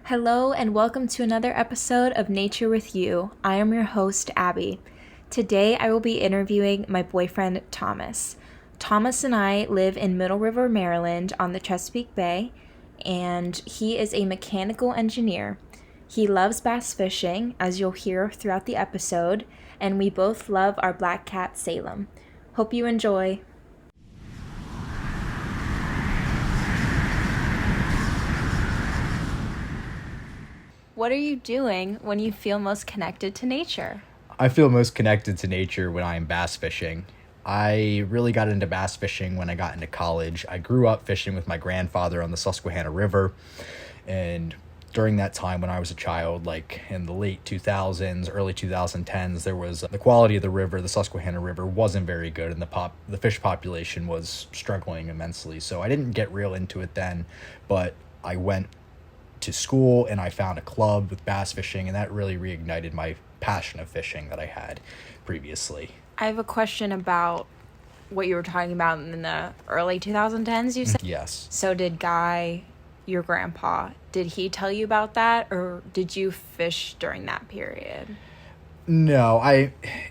Hello and welcome to another episode of Nature with You. I am your host, Abby. Today I will be interviewing my boyfriend, Thomas. Thomas and I live in Middle River, Maryland on the Chesapeake Bay, and he is a mechanical engineer. He loves bass fishing, as you'll hear throughout the episode, and we both love our black cat, Salem. Hope you enjoy. What are you doing when you feel most connected to nature? I feel most connected to nature when I am bass fishing. I really got into bass fishing when I got into college. I grew up fishing with my grandfather on the Susquehanna River, and during that time when I was a child, like in the late 2000s, early 2010s, there was the quality of the river, the Susquehanna River, wasn't very good, and the fish population was struggling immensely. So I didn't get real into it then, but I went to school and I found a club with bass fishing, and that really reignited my passion of fishing that I had previously. I have a question about what you were talking about in the early 2010s, you said? Yes. So did Guy, your grandpa, did he tell you about that, or did you fish during that period? No,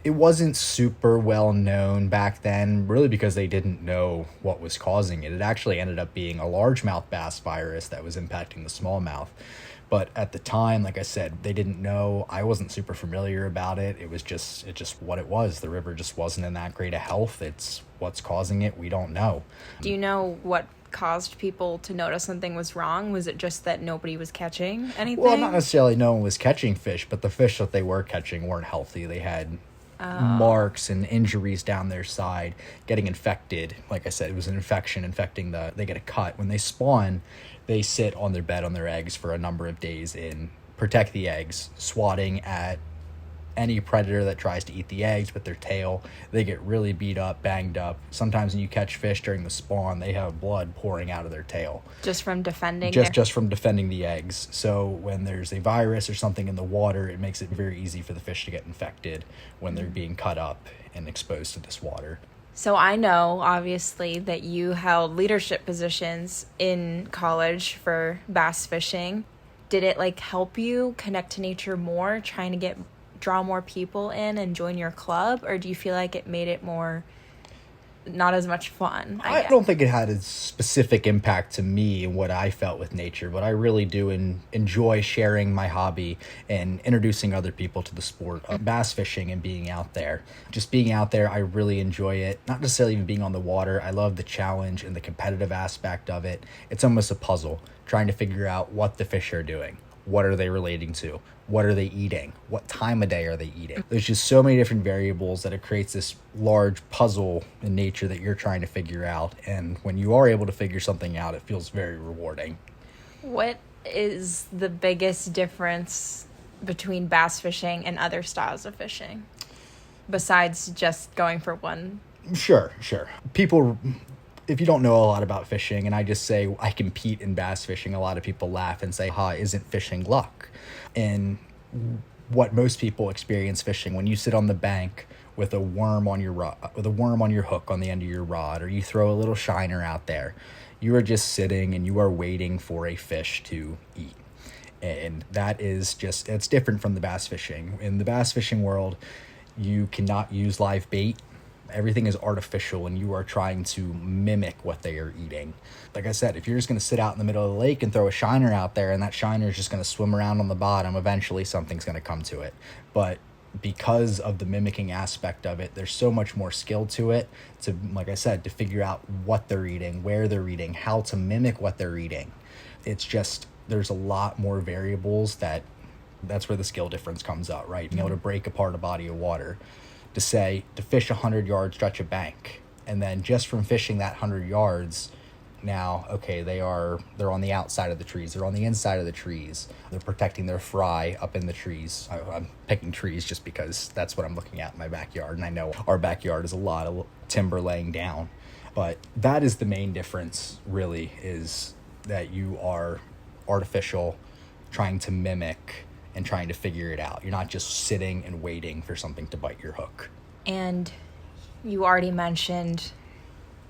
it wasn't super well known back then, really because they didn't know what was causing it. It actually ended up being a largemouth bass virus that was impacting the smallmouth. But at the time, like I said, they didn't know. I wasn't super familiar about it. It just what it was. The river just wasn't in that great of health. It's what's causing it, we don't know. Do you know what caused people to notice something was wrong? Was it just that nobody was catching anything? Well, not necessarily no one was catching fish, but the fish that they were catching weren't healthy. They had marks and injuries down their side, getting infected. Like I said, it was an infection infecting they get a cut. When they spawn, they sit on their bed on their eggs for a number of days and protect the eggs, swatting at any predator that tries to eat the eggs with their tail. They get really beat up, banged up. Sometimes when you catch fish during the spawn, they have blood pouring out of their tail. Just from defending? Just from defending the eggs. So when there's a virus or something in the water, it makes it very easy for the fish to get infected when they're being cut up and exposed to this water. So I know, obviously, that you held leadership positions in college for bass fishing. Did it, help you connect to nature more, trying to draw more people in and join your club, or do you feel like it made it more not as much fun? I don't think it had a specific impact to me and what I felt with nature, but I really do enjoy sharing my hobby and introducing other people to the sport of bass fishing and being out there. Just being out there, I really enjoy it. Not necessarily even being on the water. I love the challenge and the competitive aspect of it. It's almost a puzzle, trying to figure out what the fish are doing. What are they relating to? What are they eating? What time of day are they eating? There's just so many different variables that it creates this large puzzle in nature that you're trying to figure out. And when you are able to figure something out, it feels very rewarding. What is the biggest difference between bass fishing and other styles of fishing, besides just going for one? Sure. People, if you don't know a lot about fishing and I just say I compete in bass fishing, a lot of people laugh and say, isn't fishing luck? And what most people experience fishing, when you sit on the bank with a worm on your hook on the end of your rod, or you throw a little shiner out there, you are just sitting and you are waiting for a fish to eat. And that is it's different from the bass fishing. In the bass fishing world, you cannot use live bait. Everything is artificial and you are trying to mimic what they are eating. Like I said, if you're just going to sit out in the middle of the lake and throw a shiner out there and that shiner is just going to swim around on the bottom, eventually something's going to come to it. But because of the mimicking aspect of it, there's so much more skill to it, to, like I said, to figure out what they're eating, where they're eating, how to mimic what they're eating. It's just, there's a lot more variables that's where the skill difference comes out, right? Being able to break apart a body of water. To fish 100 yard stretch of bank, and then just from fishing that 100 yards, now, okay, they're on the outside of the trees, they're on the inside of the trees, they're protecting their fry up in the trees. I'm picking trees just because that's what I'm looking at in my backyard, and I know our backyard is a lot of timber laying down, but that is the main difference, really, is that you are artificial, trying to mimic and trying to figure it out. You're not just sitting and waiting for something to bite your hook. And you already mentioned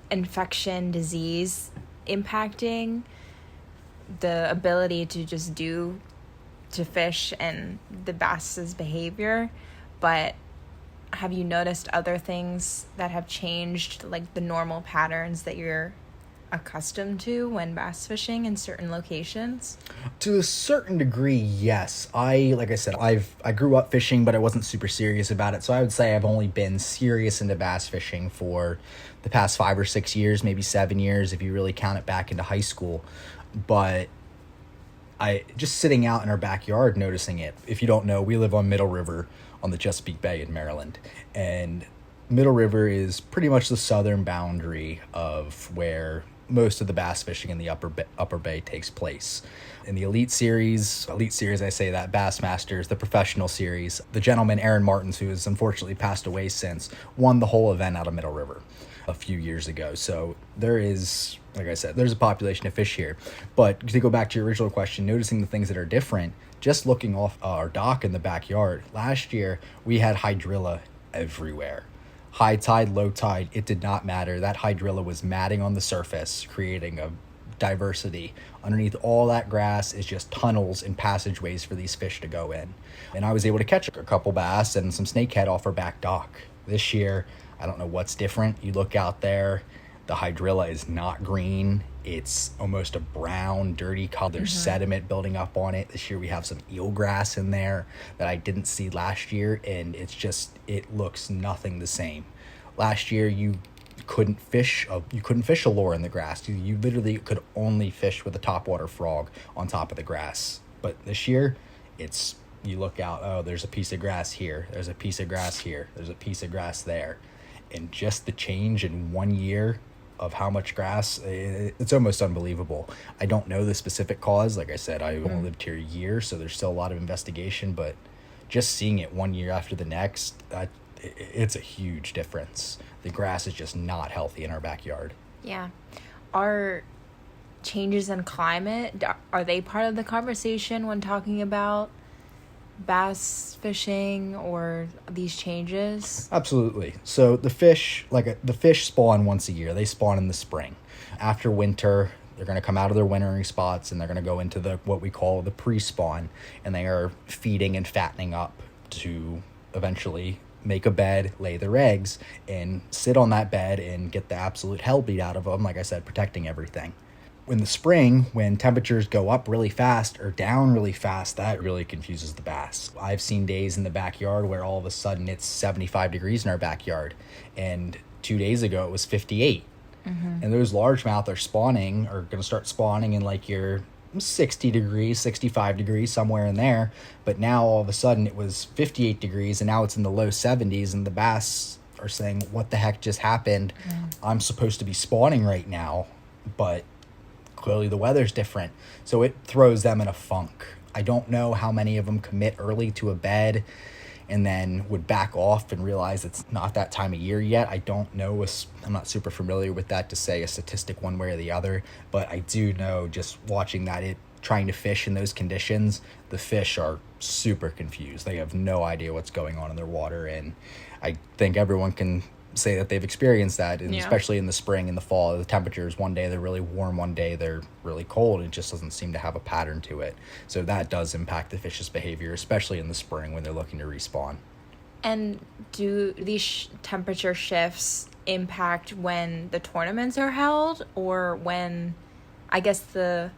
infection, disease impacting the ability to just do to fish and the bass's behavior, but have you noticed other things that have changed, like the normal patterns that you're accustomed to when bass fishing in certain locations? To a certain degree, yes. Like I said, I grew up fishing, but I wasn't super serious about it. So I would say I've only been serious into bass fishing for the past 5 or 6 years, maybe 7 years, if you really count it back into high school. But I just sitting out in our backyard noticing it. If you don't know, we live on Middle River on the Chesapeake Bay in Maryland. And Middle River is pretty much the southern boundary of where most of the bass fishing in the upper bay takes place. In the elite series, I say that, Bassmasters, the professional series, the gentleman Aaron Martins, who has unfortunately passed away since, won the whole event out of Middle River a few years ago. So there is, like I said, there's a population of fish here. But to go back to your original question, noticing the things that are different, just looking off our dock in the backyard, last year we had hydrilla everywhere. High tide, low tide, it did not matter. That hydrilla was matting on the surface, creating a diversity. Underneath all that grass is just tunnels and passageways for these fish to go in. And I was able to catch a couple bass and some snakehead off our back dock. This year, I don't know what's different. You look out there, the hydrilla is not green. It's almost a brown, dirty color. There's sediment building up on it. This year we have some eelgrass in there that I didn't see last year, and it looks nothing the same. Last year you couldn't fish a lure in the grass. You literally could only fish with a topwater frog on top of the grass. But this year, you look out, oh, there's a piece of grass here, there's a piece of grass here, there's a piece of grass there. And just the change in 1 year of how much grass, it's almost unbelievable. I don't know the specific cause. Like I said, I only lived here a year, so there's still a lot of investigation, but just seeing it 1 year after the next, it's a huge difference. The grass is just not healthy in our backyard. Yeah. Are changes in climate, are they part of the conversation when talking about bass fishing or these changes? Absolutely. So the fish spawn once a year. They spawn in the spring. After winter, they're going to come out of their wintering spots and they're going to go into what we call the pre-spawn, and they are feeding and fattening up to eventually make a bed, lay their eggs, and sit on that bed and get the absolute hell beat out of them, like I said, protecting everything. In the spring, when temperatures go up really fast or down really fast, that really confuses the bass. I've seen days in the backyard where all of a sudden it's 75 degrees in our backyard, and 2 days ago it was 58. And those largemouth are going to start spawning in like your 60 degrees, 65 degrees, somewhere in there. But now all of a sudden it was 58 degrees and now it's in the low 70s, and the bass are saying, what the heck just happened? I'm supposed to be spawning right now, but clearly the weather's different. So it throws them in a funk. I don't know how many of them commit early to a bed and then would back off and realize it's not that time of year yet. I don't know. I'm not super familiar with that to say a statistic one way or the other, but I do know, just watching that, trying to fish in those conditions, the fish are super confused. They have no idea what's going on in their water, and I think everyone can say that they've experienced that, and especially in the spring and the fall, the temperatures, one day they're really warm, one day they're really cold. It just doesn't seem to have a pattern to it. So that does impact the fish's behavior, especially in the spring when they're looking to respawn. And do these temperature shifts impact when the tournaments are held, or when, I guess because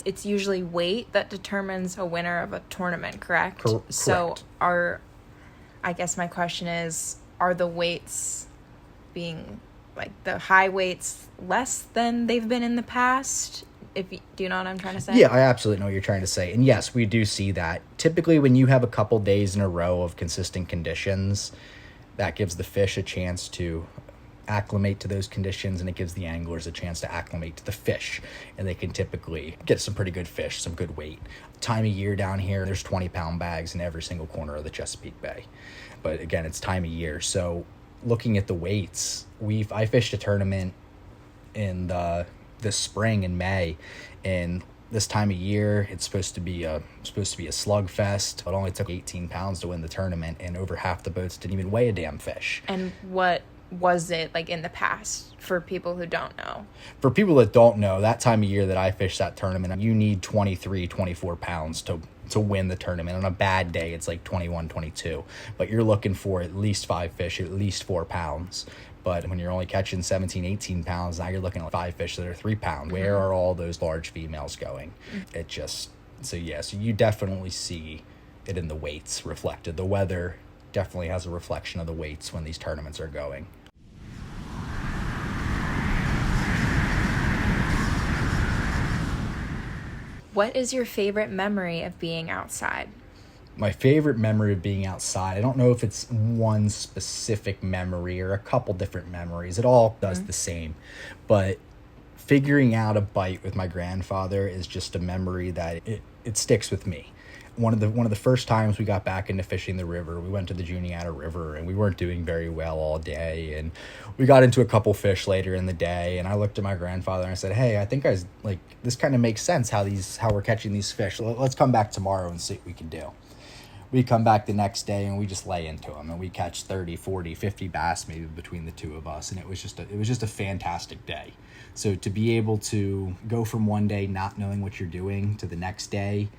it's usually weight that determines a winner of a tournament, correct? Correct. So I guess my question is, are the weights being, like, the high weights less than they've been in the past? Do you know what I'm trying to say? Yeah, I absolutely know what you're trying to say. And yes, we do see that. Typically, when you have a couple days in a row of consistent conditions, that gives the fish a chance to acclimate to those conditions, and it gives the anglers a chance to acclimate to the fish, and they can typically get some pretty good fish, some good weight. Time of year down here, there's 20-pound bags in every single corner of the Chesapeake Bay. But again, it's time of year. So looking at the weights, I fished a tournament in this spring in May, and this time of year it's supposed to be a slugfest. It only took 18 pounds to win the tournament, and over half the boats didn't even weigh a damn fish. And what was it like in the past for people who don't know? For people that don't know, that time of year that I fish that tournament, you need 23, 24 pounds to win the tournament. On a bad day, it's like 21, 22. But you're looking for at least 5 fish, at least 4 pounds. But when you're only catching 17, 18 pounds, now you're looking at 5 fish that are 3 pounds. Mm-hmm. Where are all those large females going? Mm-hmm. So you definitely see it in the weights reflected. The weather definitely has a reflection of the weights when these tournaments are going. What is your favorite memory of being outside? My favorite memory of being outside, I don't know if it's one specific memory or a couple different memories. It all does the same. But figuring out a bite with my grandfather is just a memory that it sticks with me. One of the first times we got back into fishing the river, we went to the Juniata River, and we weren't doing very well all day, and we got into a couple fish later in the day, and I looked at my grandfather and I said, hey, I think this kind of makes sense how we're catching these fish. Let's come back tomorrow and see what we can do. We come back the next day and we just lay into them, and we catch 30, 40, 50 bass maybe between the two of us, and it was just a fantastic day. So to be able to go from one day not knowing what you're doing to the next day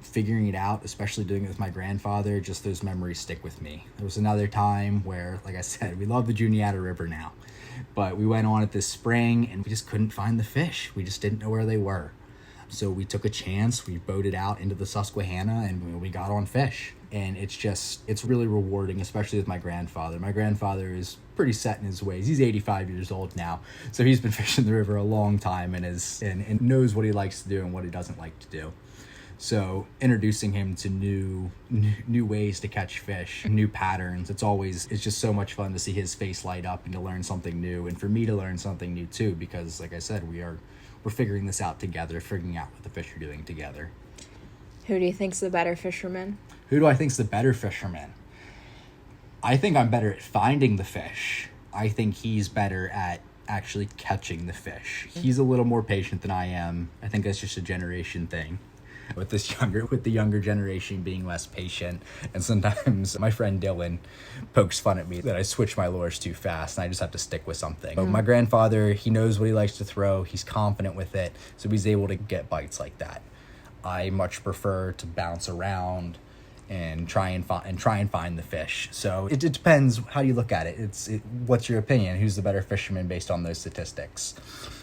figuring it out, especially doing it with my grandfather, just those memories stick with me. There was another time where, like I said, we love the Juniata River now, but we went on it this spring and we just couldn't find the fish. We just didn't know where they were. So we took a chance, we boated out into the Susquehanna, and we got on fish. And it's really rewarding, especially with my grandfather. My grandfather is pretty set in his ways. He's 85 years old now, so he's been fishing the river a long time and knows what he likes to do and what he doesn't like to do. So introducing him to new ways to catch fish, new patterns, it's just so much fun to see his face light up and to learn something new, and for me to learn something new too, because like I said, we're figuring this out together, figuring out what the fish are doing together. Who do you think's the better fisherman? Who do I think's the better fisherman? I think I'm better at finding the fish. I think he's better at actually catching the fish. He's a little more patient than I am. I think that's just a generation thing. With the younger generation being less patient, and sometimes my friend Dylan pokes fun at me that I switch my lures too fast and I just have to stick with something. But my grandfather, he knows what he likes to throw, he's confident with it, so he's able to get bites like that. I much prefer to bounce around and try and find the fish. So it depends how you look at it. What's your opinion? Who's the better fisherman based on those statistics?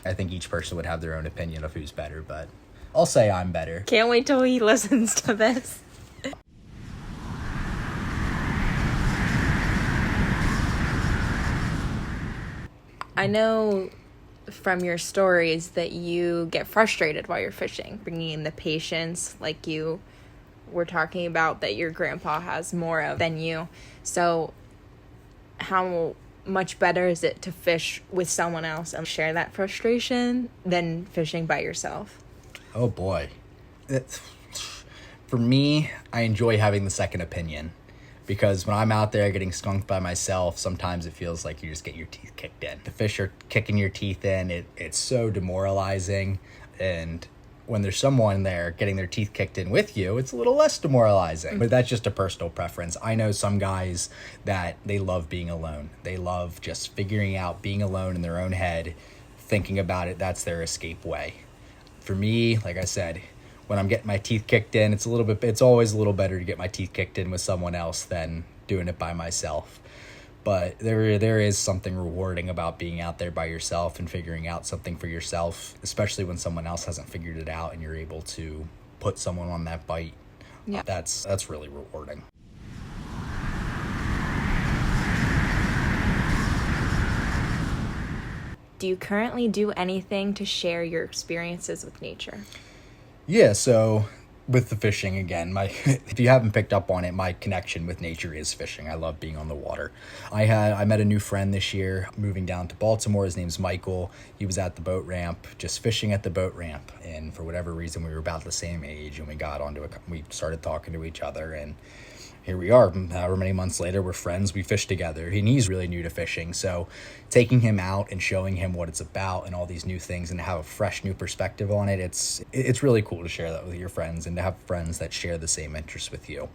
I think each person would have their own opinion of who's better, but I'll say I'm better. Can't wait till he listens to this. I know from your stories that you get frustrated while you're fishing, bringing in the patience like you were talking about that your grandpa has more of than you. So how much better is it to fish with someone else and share that frustration than fishing by yourself? Oh boy. For me, I enjoy having the second opinion, because when I'm out there getting skunked by myself, sometimes it feels like you just get your teeth kicked in. The fish are kicking your teeth in. It's so demoralizing. And when there's someone there getting their teeth kicked in with you, it's a little less demoralizing. But that's just a personal preference. I know some guys that they love being alone. They love just figuring out being alone in their own head, thinking about it. That's their escape way. For me, like I said, when I'm getting my teeth kicked in, it's always a little better to get my teeth kicked in with someone else than doing it by myself. But there is something rewarding about being out there by yourself and figuring out something for yourself, especially when someone else hasn't figured it out and you're able to put someone on that bite. Yeah. That's really rewarding. Do you currently do anything to share your experiences with nature? Yeah, so with the fishing again, if you haven't picked up on it, my connection with nature is fishing. I love being on the water. I met a new friend this year moving down to Baltimore. His name's Michael. He was at the boat ramp, just fishing at the boat ramp, and for whatever reason we were about the same age, and we started talking to each other, and here we are, however many months later, we're friends, we fish together, and he's really new to fishing, so taking him out and showing him what it's about and all these new things and to have a fresh new perspective on it, it's really cool to share that with your friends and to have friends that share the same interests with you.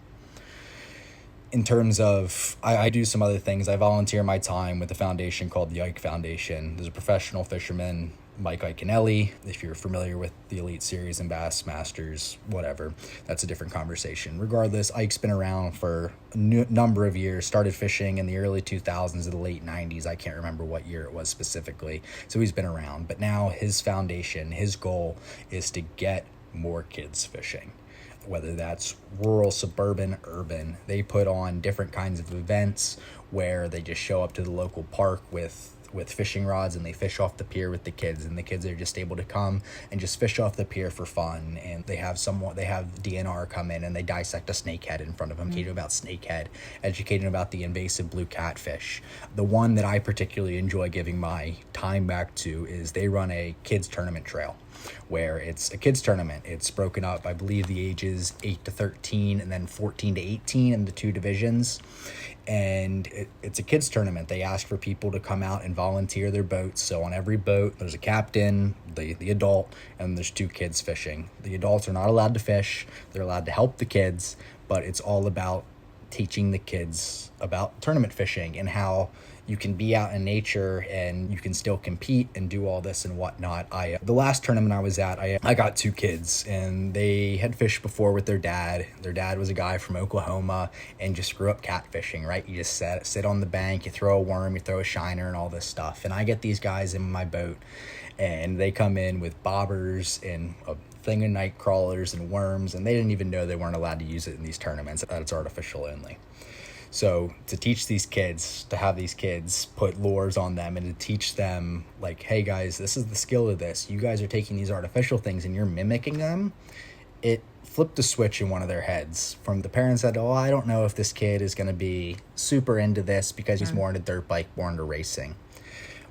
in terms of, I do some other things. I volunteer my time with a foundation called the Ike Foundation. There's a professional fisherman, Mike Iaconelli. If you're familiar with the Elite Series and Bass Masters, whatever, that's a different conversation. Regardless, Ike's been around for a number of years, started fishing in the early 2000s or the late 90s. I can't remember what year it was specifically. So he's been around. But now his foundation, his goal is to get more kids fishing. Whether that's rural, suburban, urban, they put on different kinds of events where they just show up to the local park with fishing rods and they fish off the pier with the kids, and the kids are just able to come and just fish off the pier for fun. And they have DNR come in and they dissect a snakehead in front of them, teach them about snakehead, educating about the invasive blue catfish. The one that I particularly enjoy giving my time back to is they run a kids tournament trail, where it's a kids tournament. It's broken up, I believe the ages 8 to 13 and then 14 to 18 in the two divisions. And it's a kids tournament. They ask for people to come out and volunteer their boats. So on every boat, there's a captain, the adult, and there's two kids fishing. The adults are not allowed to fish. They're allowed to help the kids, but it's all about teaching the kids about tournament fishing and how you can be out in nature and you can still compete and do all this and whatnot. The last tournament I was at, I got two kids and they had fished before with their dad. Their dad was a guy from Oklahoma and just grew up catfishing, right? You just sit on the bank, you throw a worm, you throw a shiner and all this stuff. And I get these guys in my boat and they come in with bobbers and a thing of night crawlers and worms, and they didn't even know they weren't allowed to use it in these tournaments, that it's artificial only. So to teach these kids, to have these kids put lures on them and to teach them, like, hey guys, this is the skill of this. You guys are taking these artificial things and you're mimicking them. It flipped a switch in one of their heads. From the parents said, oh, I don't know if this kid is going to be super into this because he's more into dirt bike, more into racing.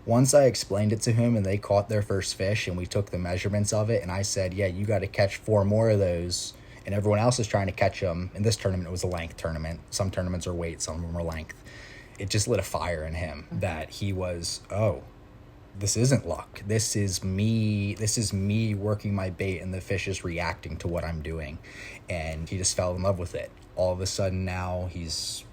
Once I explained it to him and they caught their first fish and we took the measurements of it and I said, yeah, you got to catch 4 more of those, and everyone else is trying to catch them. In this tournament, it was a length tournament. Some tournaments are weight, some of them are length. It just lit a fire in him that he was, oh, this isn't luck. This is me working my bait and the fish is reacting to what I'm doing. And he just fell in love with it. All of a sudden now he's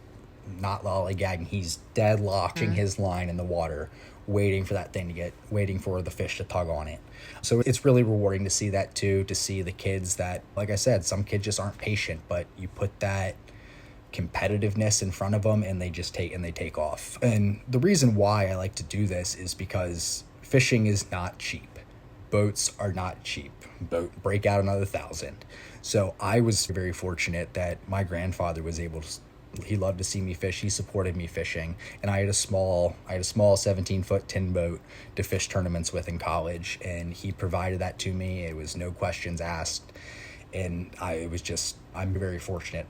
not lollygagging, he's deadlocking his line in the water, waiting for the fish to tug on it. So it's really rewarding to see that too, to see the kids that, like I said, some kids just aren't patient, but you put that competitiveness in front of them and they take off. And the reason why I like to do this is because fishing is not cheap. Boats are not cheap. Boat break out another $1,000. So I was very fortunate that my grandfather was able to, he loved to see me fish. He supported me fishing. And I had a small 17-foot tin boat to fish tournaments with in college. And he provided that to me. It was no questions asked. And I'm very fortunate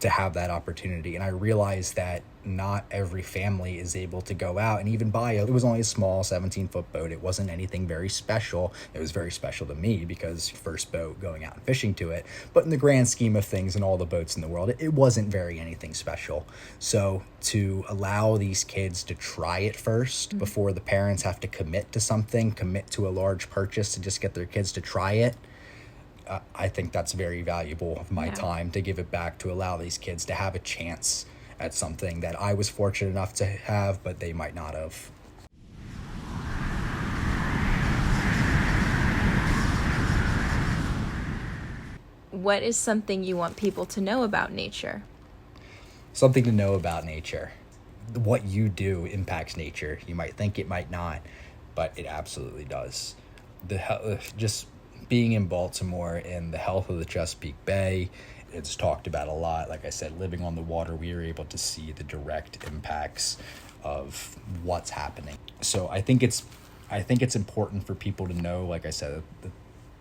to have that opportunity. And I realized that not every family is able to go out and even it was only a small 17-foot boat. It wasn't anything very special. It was very special to me because first boat going out and fishing to it. But in the grand scheme of things and all the boats in the world, it wasn't very anything special. So to allow these kids to try it first before the parents have to commit to something, commit to a large purchase to just get their kids to try it, I think that's very valuable of my time to give it back, to allow these kids to have a chance at something that I was fortunate enough to have, but they might not have. What is something you want people to know about nature? Something to know about nature. What you do impacts nature. You might think it might not, but it absolutely does. Just being in Baltimore and the health of the Chesapeake Bay, it's talked about a lot. Like I said, living on the water, we are able to see the direct impacts of what's happening. So I think it's important for people to know, like I said, that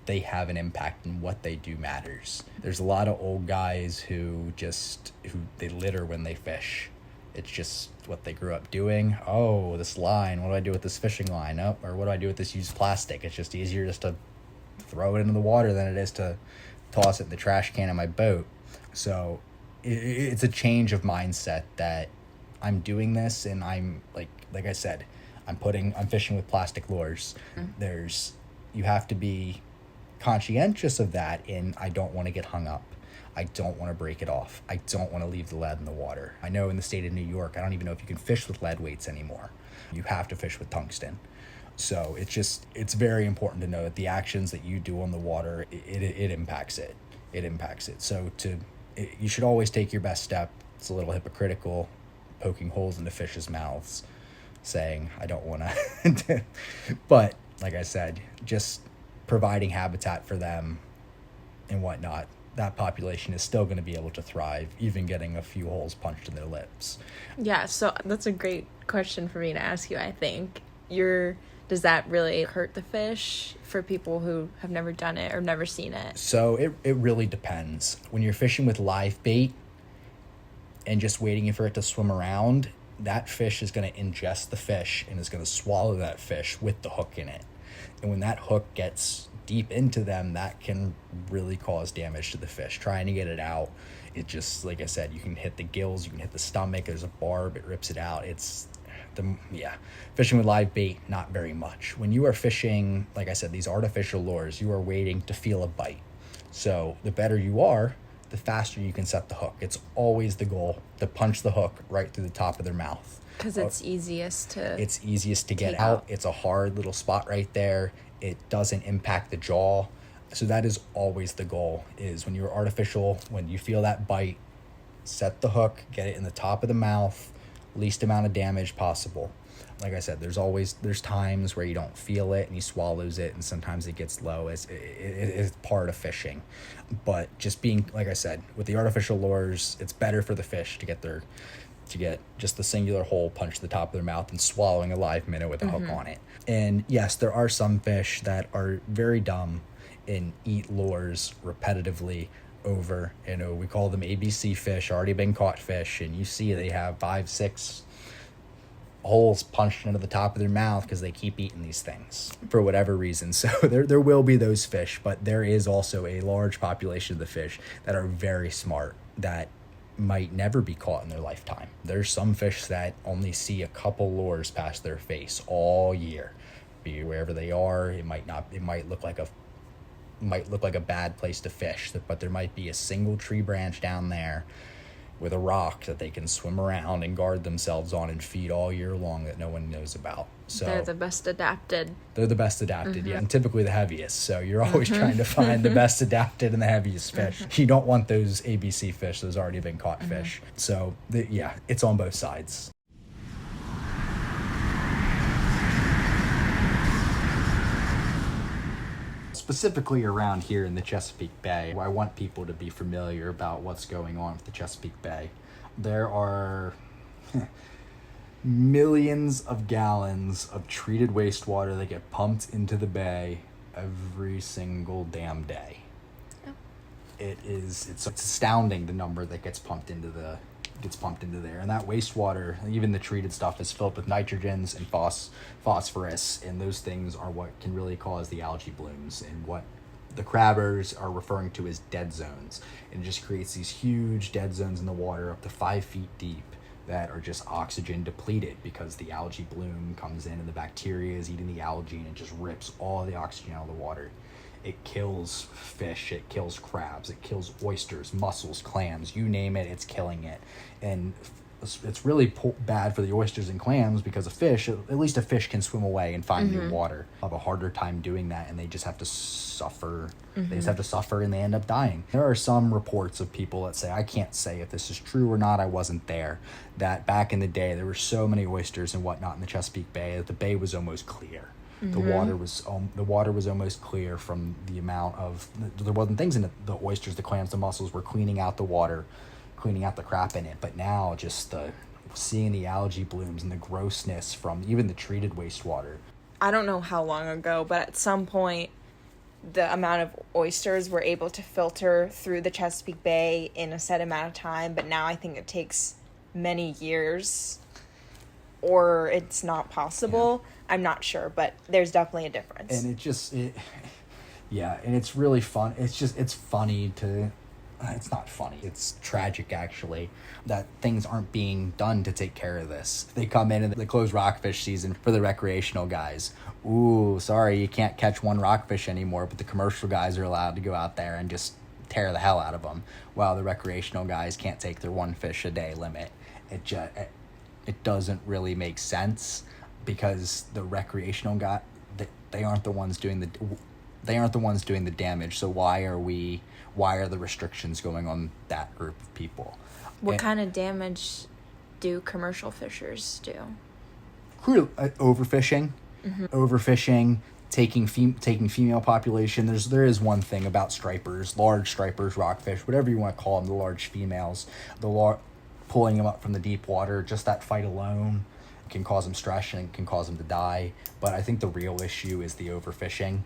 they have an impact and what they do matters. There's a lot of old guys who they litter when they fish. It's just what they grew up doing. Oh, this line, what do I do with this fishing line? Oh, or what do I do with this used plastic? It's just easier just to throw it into the water than it is to toss it in the trash can in my boat. So it's a change of mindset that I'm doing this, and I'm like I said, I'm fishing with plastic lures. You have to be conscientious of that, and I don't want to get hung up. I don't want to break it off. I don't want to leave the lead in the water. I know in the state of New York, I don't even know if you can fish with lead weights anymore. You have to fish with tungsten. So it's very important to know that the actions that you do on the water, it impacts it. It impacts it. So you should always take your best step. It's a little hypocritical, poking holes into fish's mouths, saying, I don't want to. But like I said, just providing habitat for them and whatnot, that population is still going to be able to thrive, even getting a few holes punched in their lips. Yeah, so that's a great question for me to ask you, I think. Does that really hurt the fish for people who have never done it or never seen it? So it really depends. When you're fishing with live bait and just waiting for it to swim around, that fish is going to ingest the fish and is going to swallow that fish with the hook in it. And when that hook gets deep into them, that can really cause damage to the fish. Trying to get it out, it just, like I said, you can hit the gills, you can hit the stomach, there's a barb, it rips it out. Fishing with live bait, not very much. When you are fishing, like I said, these artificial lures, you are waiting to feel a bite. So the better you are, the faster you can set the hook. It's always the goal to punch the hook right through the top of their mouth. Because it's easiest to get out. It's a hard little spot right there. It doesn't impact the jaw. So that is always the goal, is when you're artificial, when you feel that bite, set the hook, get it in the top of the mouth, least amount of damage possible. Like I said, there's times where you don't feel it and he swallows it, and sometimes it gets low. It's part of fishing. But just being, like I said, with the artificial lures, it's better for the fish to get just the singular hole punched to the top of their mouth and swallowing a live minnow with a hook on it. And yes, there are some fish that are very dumb and eat lures repetitively over. We call them ABC fish, already been caught fish, and you see they have 5-6 holes punched into the top of their mouth because they keep eating these things for whatever reason. So there will be those fish, but there is also a large population of the fish that are very smart that might never be caught in their lifetime. There's some fish that only see a couple lures past their face all year. Be wherever they are, it might look like a bad place to fish, but there might be a single tree branch down there with a rock that they can swim around and guard themselves on and feed all year long that no one knows about. So they're the best adapted. Yeah, and typically the heaviest. So you're always trying to find the best adapted and the heaviest fish. You don't want those ABC fish, those already been caught fish. So it's on both sides. Specifically around here in the Chesapeake Bay, I want people to be familiar about what's going on with the Chesapeake Bay. There are millions of gallons of treated wastewater that get pumped into the bay every single damn day. Oh. It's astounding the number that gets pumped into there. And that wastewater, even the treated stuff, is filled with nitrogens and phosphorus, and those things are what can really cause the algae blooms and what the crabbers are referring to as dead zones. And it just creates these huge dead zones in the water up to 5 feet deep that are just oxygen depleted because the algae bloom comes in and the bacteria is eating the algae and it just rips all the oxygen out of the water. It kills fish, it kills crabs, it kills oysters, mussels, clams, you name it, it's killing it. And it's really bad for the oysters and clams because at least a fish can swim away and find new water. Have a harder time doing that, and they just have to suffer. They just have to suffer and they end up dying. There are some reports of people that say, I can't say if this is true or not, I wasn't there, that back in the day there were so many oysters and whatnot in the Chesapeake Bay that the bay was almost clear. The water was almost clear from the amount of, there wasn't things in it. The oysters, the clams, the mussels were cleaning out the water, cleaning out the crap in it. But now just seeing the algae blooms and the grossness from even the treated wastewater. I don't know how long ago, but at some point the amount of oysters were able to filter through the Chesapeake Bay in a set amount of time, but now I think it takes many years or it's not possible. Yeah. I'm not sure, but there's definitely a difference. And and it's really fun. It's funny to, it's not funny. It's tragic, actually, that things aren't being done to take care of this. They come in and they close rockfish season for the recreational guys. Ooh, sorry, you can't catch one rockfish anymore, but the commercial guys are allowed to go out there and just tear the hell out of them, while the recreational guys can't take their 1 fish a day limit. It doesn't really make sense, because the recreational guy, they aren't the ones doing the damage. So why are the restrictions going on that group of people? What kind of damage do commercial fishers do? Overfishing, taking female population. There is one thing about stripers, large stripers, rockfish, whatever you want to call them, the large females, pulling them up from the deep water. Just that fight alone can cause them stress and can cause them to die. But I think the real issue is the overfishing.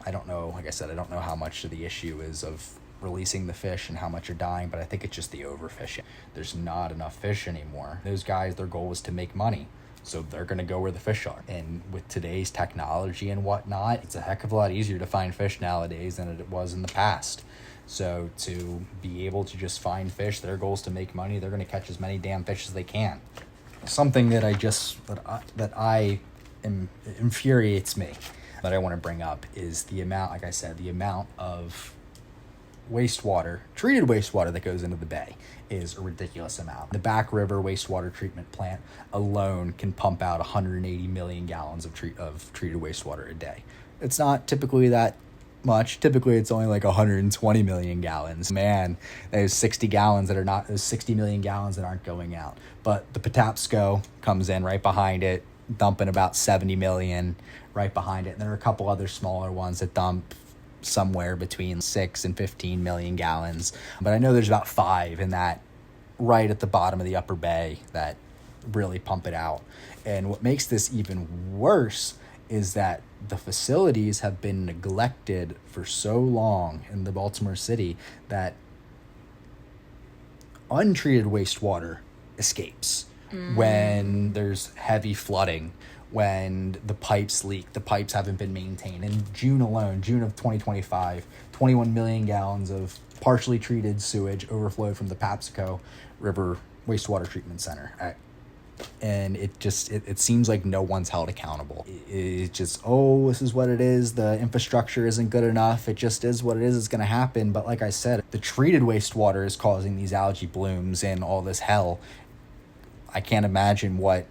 I don't know, like I said, I don't know how much of the issue is of releasing the fish and how much are dying, but I think it's just the overfishing. There's not enough fish anymore. Those guys, their goal is to make money, so they're going to go where the fish are. And with today's technology and whatnot, it's a heck of a lot easier to find fish nowadays than it was in the past. So to be able to just find fish, their goal is to make money. They're going to catch as many damn fish as they can. Something that infuriates me, that I want to bring up, is the amount of treated wastewater that goes into the bay is a ridiculous amount. The Back River wastewater treatment plant alone can pump out 180 million gallons of treated wastewater a day. It's not typically that much. Typically it's only like 120 million gallons. Man, there's 60 million gallons that aren't going out. But the Patapsco comes in right behind it, dumping about 70 million right behind it. And there are a couple other smaller ones that dump somewhere between 6 and 15 million gallons. But I know there's about 5 in that right at the bottom of the upper bay that really pump it out. And what makes this even worse is that the facilities have been neglected for so long in the Baltimore City that untreated wastewater escapes when there's heavy flooding, when the pipes leak, the pipes haven't been maintained. In June alone, June of 2025, 21 million gallons of partially treated sewage overflowed from the Patapsco River Wastewater Treatment Center. And it seems like no one's held accountable. It's just, this is what it is. The infrastructure isn't good enough. It just is what it is. It's going to happen. But like I said, the treated wastewater is causing these algae blooms and all this hell. I can't imagine it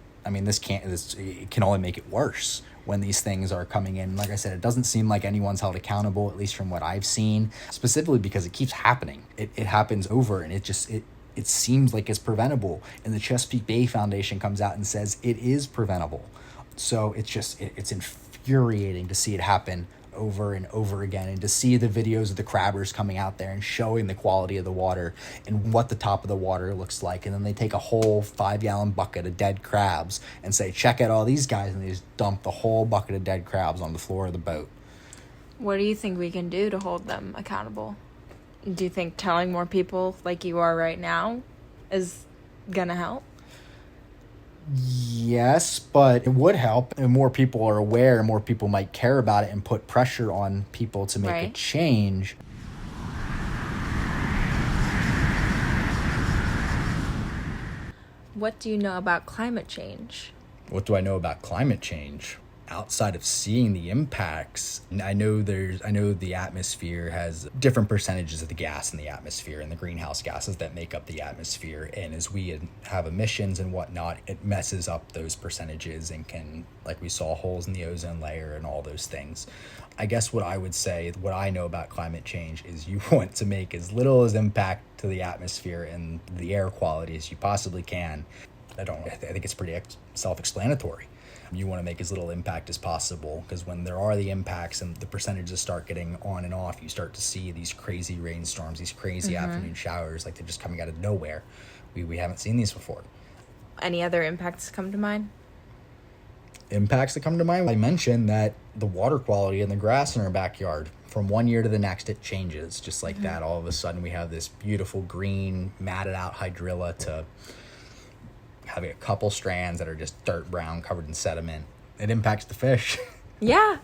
can only make it worse when these things are coming in. Like I said, it doesn't seem like anyone's held accountable, at least from what I've seen, specifically because it keeps happening. It happens over, and it seems like it's preventable. And the Chesapeake Bay Foundation comes out and says it is preventable. So it's infuriating to see it happen over and over again, and to see the videos of the crabbers coming out there and showing the quality of the water and what the top of the water looks like. And then they take a whole 5-gallon bucket of dead crabs and say, check out all these guys, and they just dump the whole bucket of dead crabs on the floor of the boat. What do you think we can do to hold them accountable? Do you think telling more people like you are right now is gonna help? Yes, but it would help. And more people are aware, and more people might care about it and put pressure on people to make a change. What do you know about climate change? What do I know about climate change? Outside of seeing the impacts, I know the atmosphere has different percentages of the gas in the atmosphere and the greenhouse gases that make up the atmosphere. And as we have emissions and whatnot, it messes up those percentages and can, like we saw, holes in the ozone layer and all those things. I guess what I would say, what I know about climate change, is you want to make as little as impact to the atmosphere and the air quality as you possibly can. I think it's pretty self-explanatory. You want to make as little impact as possible, because when there are the impacts and the percentages start getting on and off, you start to see these crazy rainstorms, these crazy afternoon showers, like they're just coming out of nowhere. We haven't seen these before. Any other impacts come to mind? Impacts that come to mind? I mentioned that the water quality in the grass in our backyard, from one year to the next, it changes just like that. All of a sudden we have this beautiful green matted out hydrilla to having a couple strands that are just dirt brown covered in sediment. It impacts the fish. Yeah.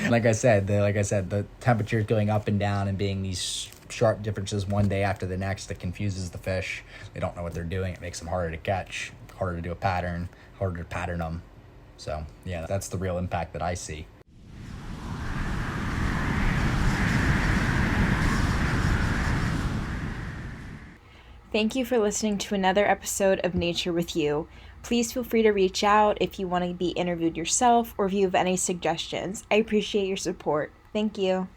Like I said, the temperatures going up and down and being these sharp differences one day after the next, that confuses the fish. They don't know what they're doing. It makes them harder to catch, harder to do a pattern, harder to pattern them. So yeah, that's the real impact that I see. Thank you for listening to another episode of Nature with You. Please feel free to reach out if you want to be interviewed yourself or if you have any suggestions. I appreciate your support. Thank you.